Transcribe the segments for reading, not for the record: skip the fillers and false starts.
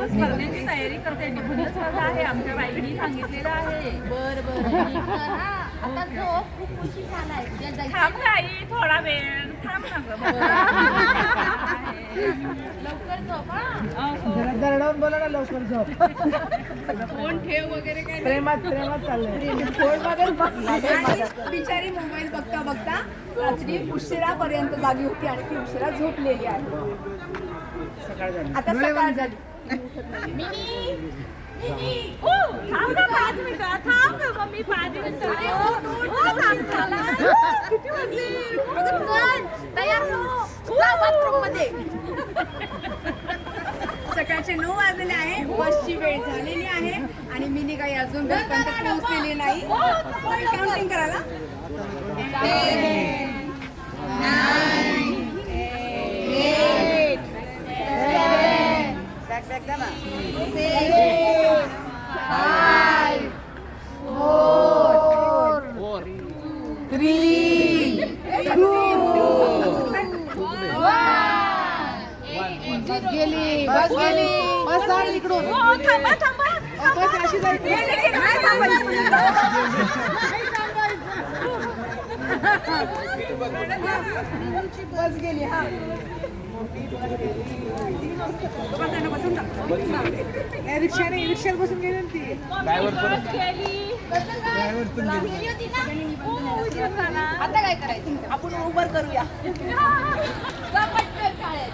स्पर्धेची तयारी करते. निबंध स्पर्धा आहे आमच्या बाईंनी सांगितलेलं आहे. बरं आता झोप खूप उशीर झालाय. उद्या जायचं. थांब आई थोडा वेळ थांब ना गं. लवकर झोप हा. जरा दरडावून बोला ना, लवकर झोप. फोन ठेव वगैरे काय प्रेमात चाललंय. फोन वगैरे आणि बिचारी मोबाईल बघता बघता रात्री उशिरापर्यंत जागी होती आणि ती उशिरा झोपलेली आहे. सकाळ झाली. आता सकाळ झाली. हो थांब ना 5 मिनिटं. थांब ना मम्मी 5 मिनिटं. थांब चला. किती वाजले? अगं चल, तयार हो. जा बाथरूम मध्ये. सकाळचे 9 वाजलेले आहे. बसची वेळ झालेली आहे आणि मी काही अजून बसपर्यंत पोहोचलेली नाही. काउंटिंग करायला बस गेली. बस आली इकडून. थांबा थांबा. बस अशी जायची. बस गेली. हा रिक्षात बसून गेली ना ती. बस गेली. गेली होती ना. उशीर झाला. आता काय करायचं? आपण उबर करूया. जा पटकन शाळेत.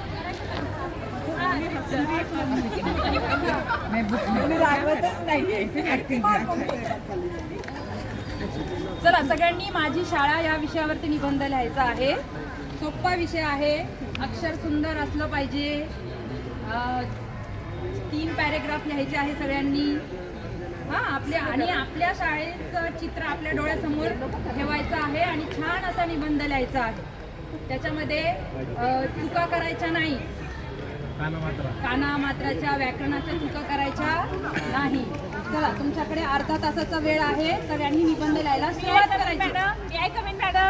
मी रागवतच नाहीये. चला सगळ्यांनी माझी शाळा या विषयावरती निबंध लिहायचा आहे. सोपा विषय आहे. अक्षर सुंदर असलं पाहिजे. 3 पॅरेग्राफ लिहायचे आहे सगळ्यांनी. आणि आपल्या शाळेचं चित्र आपल्या डोळ्यासमोर ठेवायचं आहे आणि छान असा निबंध लिहायचा आहे. त्याच्यामध्ये चुका करायच्या नाही. काना मात्राच्या व्याकरणाच्या चुका करायच्या नाही. चला तुमच्याकडे अर्धा तासाचा वेळ आहे. सगळ्यांनी निबंध लिहायला सुरुवात करायची. मॅडम मी कमेंट मॅडम.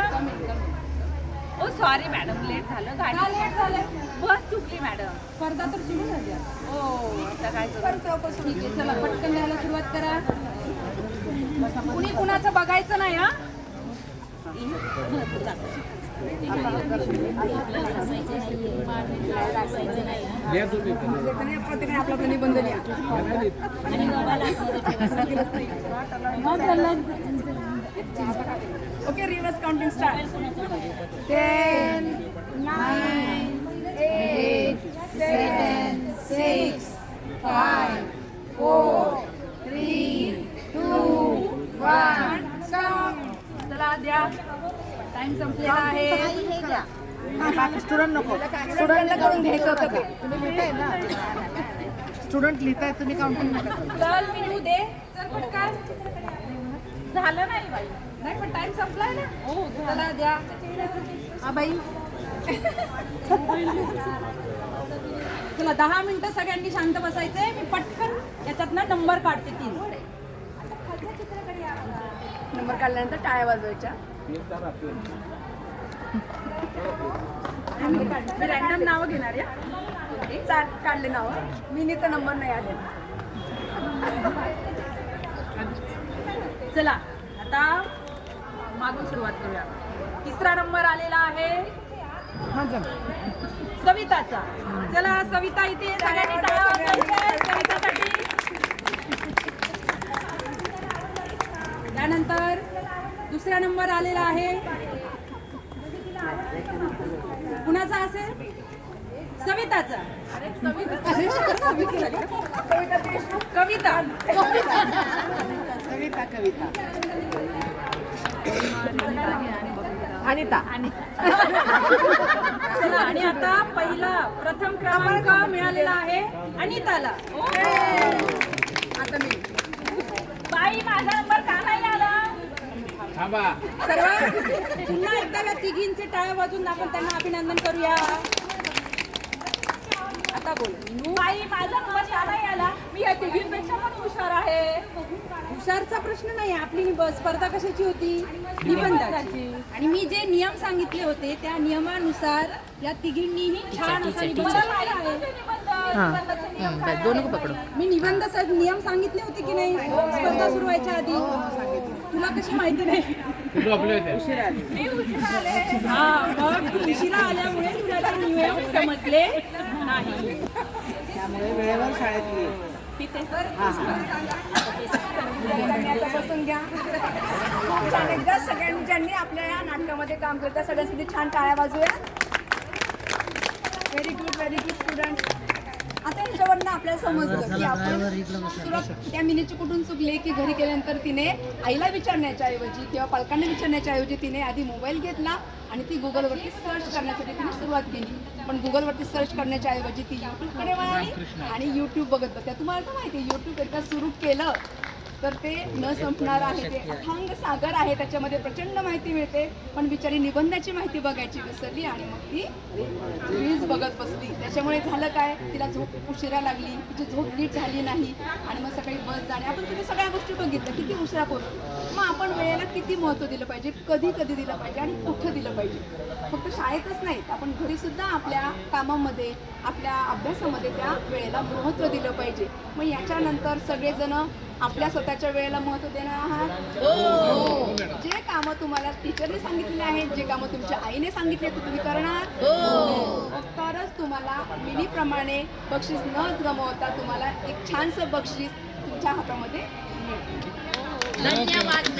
ओ सॉरी मॅडम लेट झालं. का गाडी लेट झालं? बस चुकली मॅडम. स्पर्धा तर सुरू झाली आहे. ओ आता काय करू? ठीक आहे चला पटकन लिहायला सुरुवात करा. कुणी कुणाचं बघायचं नाही हा. प्रत्येकाने आपला निबंध लिहा. Okay reverse counting start. 10 9 8 7 6 5 4 3 2 1 stop. चला द्या. टाइम संपलेला आहे. हे घ्या. स्टुडंट नको. स्टुडंटला करून घ्यायचं होतं ते. तुम्ही लिहिताय ना. स्टुडंट लिहिताय तुम्ही, काउंटिंग नका करू. चल मी लिहू दे. चल पटकन. झालं नाही बाई. नाही पण टाइम संपलाय ना. हो चला द्या. हा बाई. चला 10 मिनिटं सगळ्यांनी शांत बसायचंय. मी पटकन याच्यात ना नंबर काढते 3. नंबर काढल्यानंतर टाळ्या वाजवायच्या. मी रॅन्डम नावं घेणार या. काढले नाव. मिनीचा नंबर नाही आले. चला आता मागून सुरुवात करूया. 3रा नंबर आलेला आहे सविताचा. चला सविता इथे सगळ्यांनी टाळ्या वाजवायच्या सवितासाठी. त्यानंतर 2रा नंबर आलेला आहे. कुणाचा असेल? सविताचा. कविता. अनिता. चला आणि आता प्रथम क्रमांक मिळालेला आहे अनिताला. आता मी बाई माझा नंबर का नाही आला? सर्व पुन्हा एकदा या तिघींचे टाळ्या वाजून आपण त्यांना अभिनंदन करूया. आता बोल. बाई माझा नंबर का नाही आला? मी या तिघींपेक्षा पण हुशार आहे. हुशारचा प्रश्न नाही. आपली स्पर्धा कशाची होती? निबंधाची. आणि मी जे नियम सांगितले होते त्या नियमानुसार या तिघींनीही छान असा निबंध लिहिला आहे. निबंधाचे नियम काय आहेत? दोनों को पकडो. मी निबंधाचे नियम सांगितले होते की नाही स्पर्धा सुरू व्हायच्या आधी? तुला कशी माहिती नाही? मी उशिरा आले. हा मग तू उशिरा आल्यामुळे तुला ते नियम समजले नाही. त्यामुळे वेळेवर शाळेत ये. आता बसून घ्या. खूप छान. एकदा सगळ्यांनी ज्यांनी आपल्या या नाटकामध्ये काम केलं त्या सगळ्यांसाठी छान टाळ्या वाजूया. Very good student. आता ह्याच्यावरनं आपल्याला समजलं की आपण सुरुवात त्या मिनीची कुठून चुकले की घरी गेल्यानंतर तिने आईला विचारण्याच्या ऐवजी किंवा पालकांना विचारण्याच्या ऐवजी तिने आधी मोबाईल घेतला आणि ती गुगलवरती सर्च करण्यासाठी तिने सुरुवात केली. पण गुगलवरती सर्च करण्याच्या ऐवजी ती यूट्यूबकडे वळाली आणि यूट्यूब बघत बसल्या. तुम्हाला तर माहिती आहे यूट्यूब एकदा सुरू केलं तर ते न संपणार आहे. ते अथांग सागर आहे. त्याच्यामध्ये प्रचंड माहिती मिळते. पण बिचारी निबंधाची माहिती बघायची विसरली आणि मग ती रील्स बघत बसली. त्याच्यामुळे झालं काय, तिला झोप उशिरा लागली, तिची झोप नीट झाली नाही आणि मग सकाळी बस जाणे. आपण तुम्ही सगळ्या गोष्टी बघितल्या किती उशिरा पोहोचतो. मग आपण वेळेला किती महत्त्व दिलं पाहिजे, कधी कधी दिलं पाहिजे आणि कुठं दिलं पाहिजे. फक्त शाळेतच नाही, आपण घरीसुद्धा आपल्या कामामध्ये आपल्या अभ्यासामध्ये त्या वेळेला महत्त्व दिलं पाहिजे. मग याच्यानंतर सगळेजण आपल्या स्वतःच्या वेळेला महत्त्व देणार आहात. हो. जे कामं तुम्हाला टीचरने सांगितले आहेत, जे कामं तुमच्या आईने सांगितले ते तुम्ही करणार. तरच तुम्हाला मिनीप्रमाणे बक्षीस न गमावता तुम्हाला एक छानसं बक्षीस तुमच्या हातामध्ये मिळेल. धन्यवाद.